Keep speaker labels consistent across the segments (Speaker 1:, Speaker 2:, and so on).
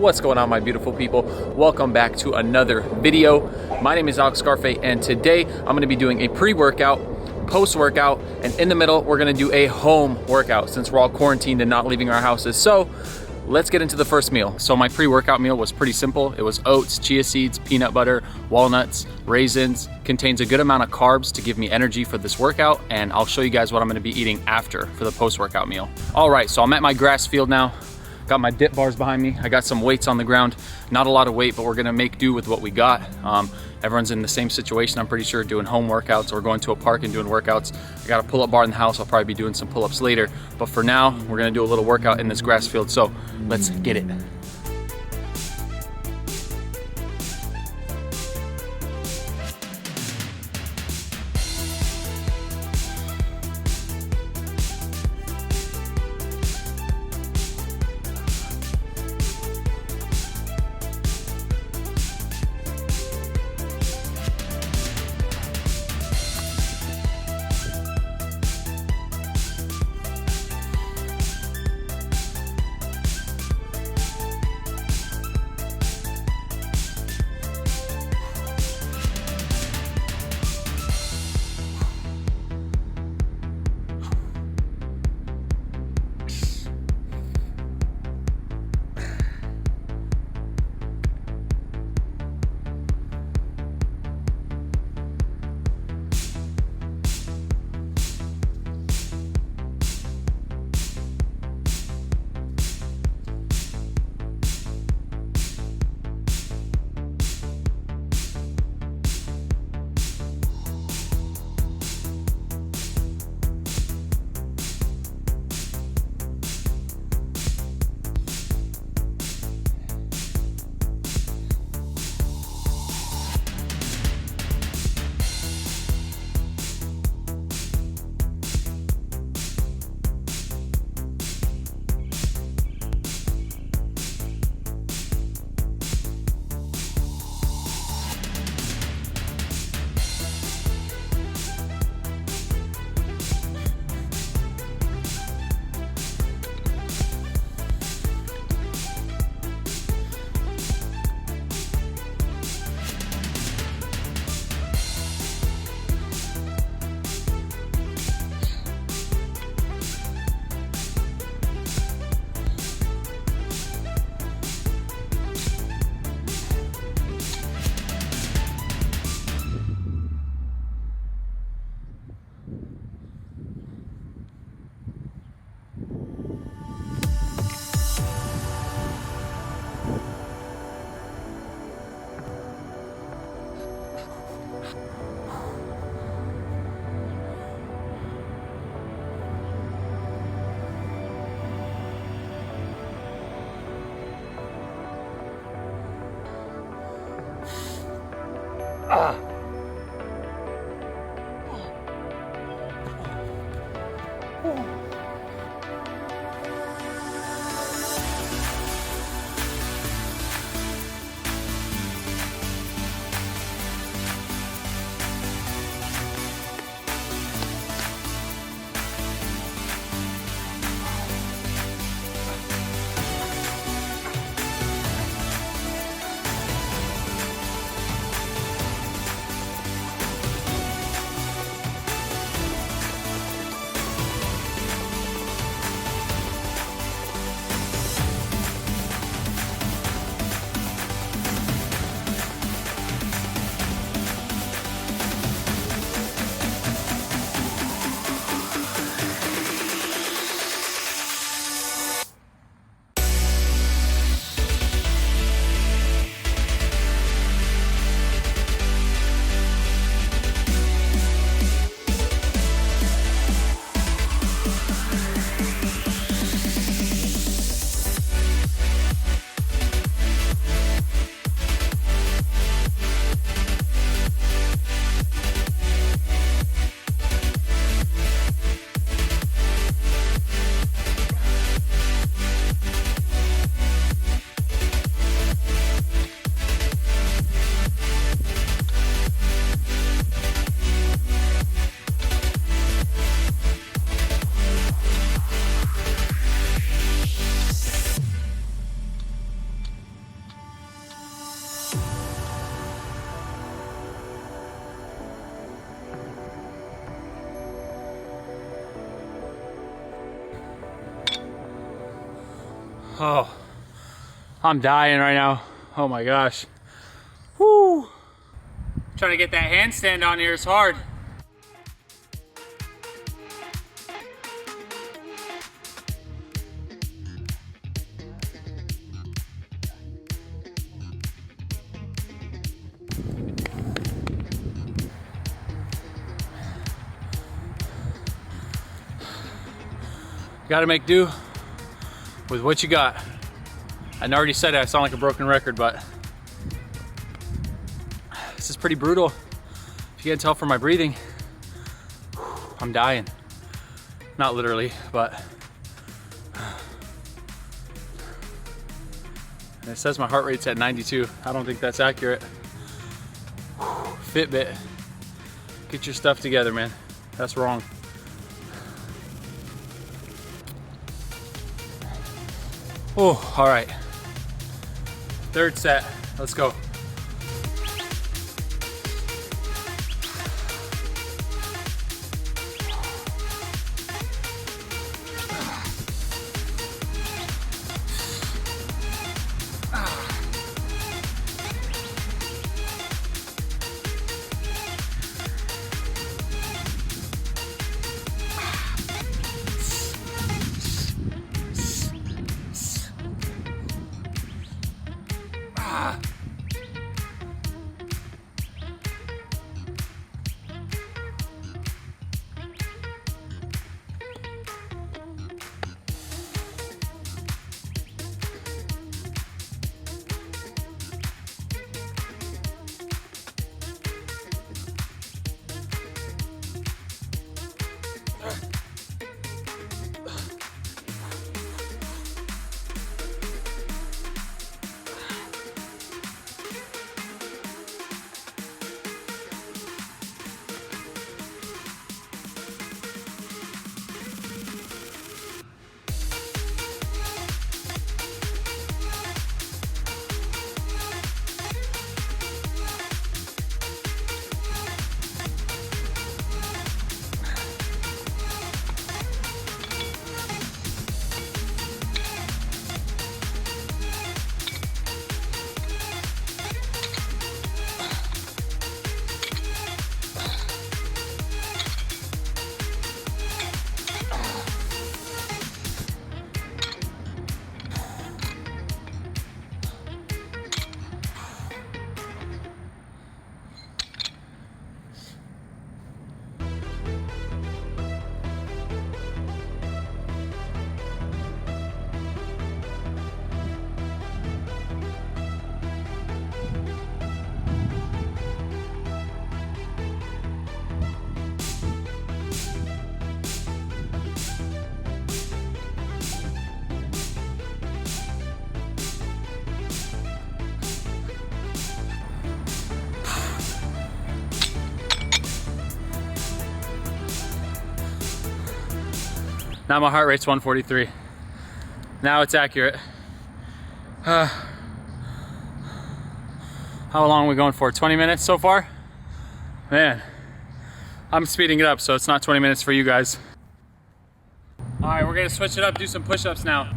Speaker 1: What's going on, my beautiful people? Welcome back to another video. My name is Alex Scarfe, and today I'm going to be doing a pre-workout, post-workout, and in the middle we're going to do a home workout since we're all quarantined and not leaving our houses. So let's get into the first meal. So my pre-workout meal was pretty simple. It was oats, chia seeds, peanut butter, walnuts, raisins. Contains a good amount of carbs to give me energy for this workout, and I'll show you guys what I'm going to be eating after for the post-workout meal. All right, so I'm at my grass field now. Got my dip bars behind me. I got some weights on the ground. Not a lot of weight, but we're gonna make do with what we got. Everyone's in the same situation, I'm pretty sure, doing home workouts or going to a park and doing workouts. I got a pull-up bar in the house. I'll probably be doing some pull-ups later. But for now, we're gonna do a little workout in this grass field. So let's get it. Oh, I'm dying right now. Oh my gosh. Woo! Trying to get that handstand on here is hard. Gotta make do with what you got. I already said it, I sound like a broken record, but this is pretty brutal. If you can't tell from my breathing, I'm dying. Not literally, but. And it says my heart rate's at 92. I don't think that's accurate. Fitbit, get your stuff together, man. That's wrong. Oh, all right. Third set, let's go. Now my heart rate's 143. Now it's accurate. How long are we going for? 20 minutes so far? Man, I'm speeding it up so it's not 20 minutes for you guys. All right, we're gonna switch it up, do some push-ups now.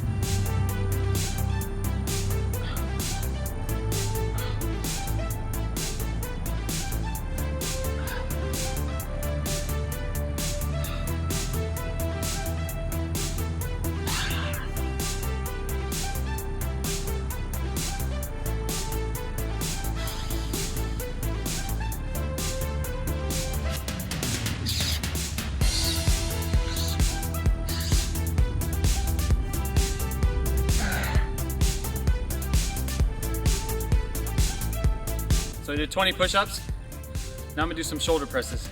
Speaker 1: So I did 20 push-ups. Now I'm gonna do some shoulder presses.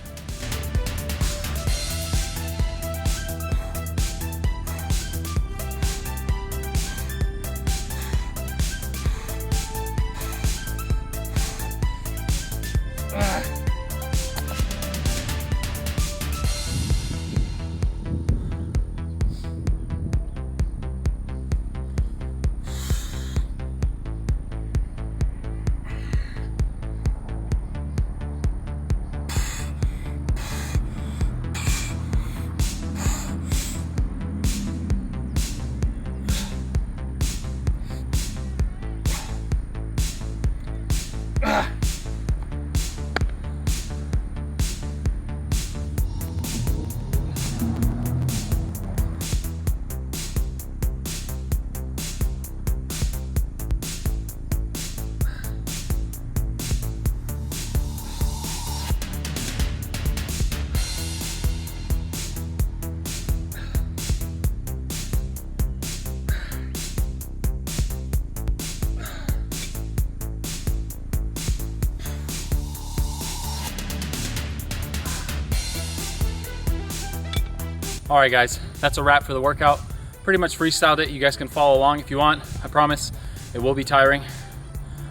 Speaker 1: All right guys, that's a wrap for the workout. Pretty much freestyled it. You guys can follow along if you want. I promise it will be tiring.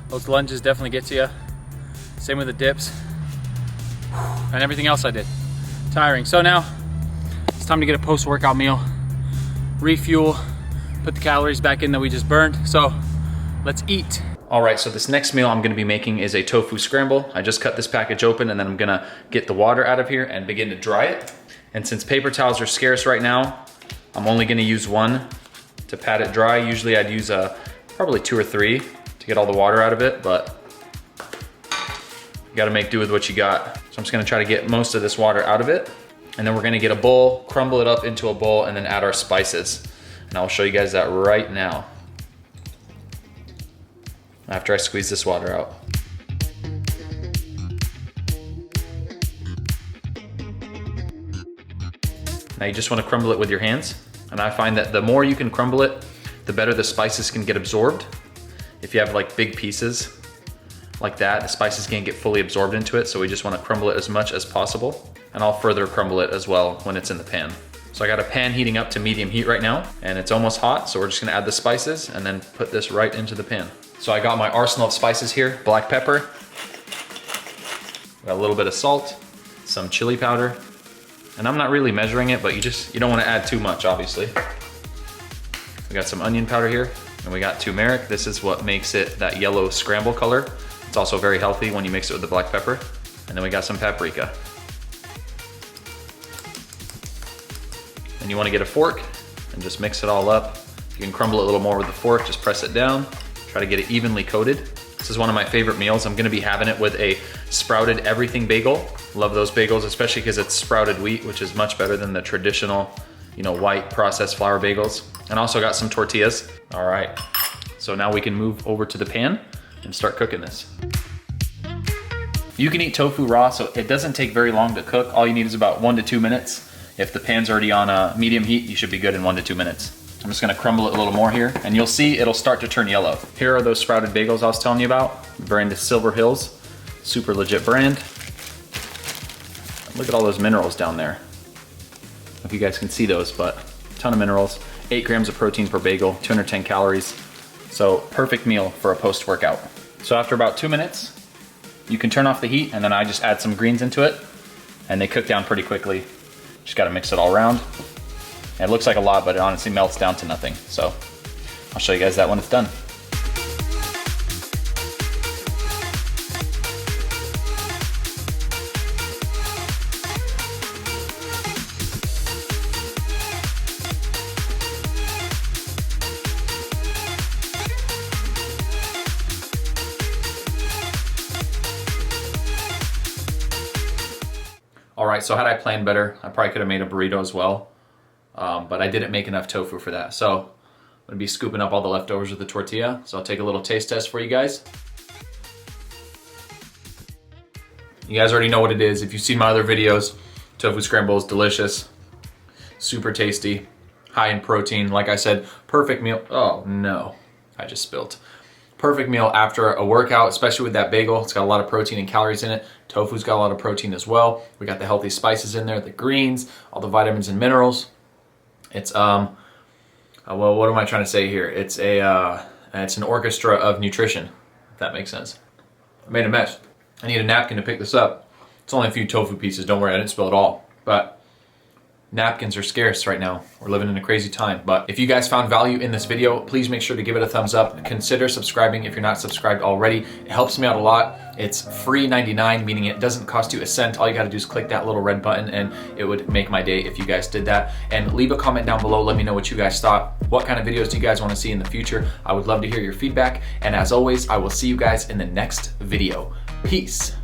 Speaker 1: Those lunges definitely get to you. Same with the dips and everything else I did. Tiring. So now it's time to get a post-workout meal, refuel, put the calories back in that we just burned. So let's eat. All right, so this next meal I'm gonna be making is a tofu scramble. I just cut this package open and then I'm gonna get the water out of here and begin to dry it. And since paper towels are scarce right now, I'm only gonna use one to pat it dry. Usually I'd use probably 2 or 3 to get all the water out of it, but you gotta make do with what you got. So I'm just gonna try to get most of this water out of it. And then we're gonna get a bowl, crumble it up into a bowl, and then add our spices. And I'll show you guys that right now, after I squeeze this water out. Now you just want to crumble it with your hands. And I find that the more you can crumble it, the better the spices can get absorbed. If you have like big pieces like that, the spices can't get fully absorbed into it. So we just want to crumble it as much as possible. And I'll further crumble it as well when it's in the pan. So I got a pan heating up to medium heat right now, and it's almost hot. So we're just gonna add the spices and then put this right into the pan. So I got my arsenal of spices here: black pepper, got a little bit of salt, some chili powder, and I'm not really measuring it, but you don't want to add too much, obviously. We got some onion powder here, and we got turmeric. This is what makes it that yellow scramble color. It's also very healthy when you mix it with the black pepper. And then we got some paprika. And you want to get a fork and just mix it all up. You can crumble it a little more with the fork, just press it down. Try to get it evenly coated. This is one of my favorite meals. I'm gonna be having it with a sprouted everything bagel. Love those bagels, especially because it's sprouted wheat, which is much better than the traditional, white processed flour bagels. And also got some tortillas. All right, so now we can move over to the pan and start cooking this. You can eat tofu raw, so it doesn't take very long to cook. All you need is about 1 to 2 minutes. If the pan's already on a medium heat, you should be good in 1 to 2 minutes. I'm just gonna crumble it a little more here, and you'll see it'll start to turn yellow. Here are those sprouted bagels I was telling you about. Brand is Silver Hills, super legit brand. Look at all those minerals down there. I don't know if you guys can see those, but a ton of minerals. 8 grams of protein per bagel, 210 calories. So perfect meal for a post-workout. So after about 2 minutes, you can turn off the heat, and then I just add some greens into it, and they cook down pretty quickly. Just gotta mix it all around. And it looks like a lot, but it honestly melts down to nothing. So I'll show you guys that when it's done. All right, so had I planned better, I probably could have made a burrito as well. But I didn't make enough tofu for that. So I'm gonna be scooping up all the leftovers of the tortilla. So I'll take a little taste test for you guys. You guys already know what it is. If you've seen my other videos, tofu scramble is delicious, super tasty, high in protein. Like I said, perfect meal. Oh no, I just spilled. Perfect meal after a workout, especially with that bagel. It's got a lot of protein and calories in it. Tofu's got a lot of protein as well. We got the healthy spices in there, the greens, all the vitamins and minerals. It's well, what am I trying to say here? It's an orchestra of nutrition, if that makes sense. I made a mess. I need a napkin to pick this up. It's only a few tofu pieces, don't worry, I didn't spill it all. But napkins are scarce right now. We're living in a crazy time. But if you guys found value in this video, please make sure to give it a thumbs up. Consider subscribing if you're not subscribed already. It helps me out a lot. It's free 99, meaning it doesn't cost you a cent. All you gotta do is click that little red button and it would make my day if you guys did that. And leave a comment down below. Let me know what you guys thought. What kind of videos do you guys wanna see in the future? I would love to hear your feedback. And as always, I will see you guys in the next video. Peace.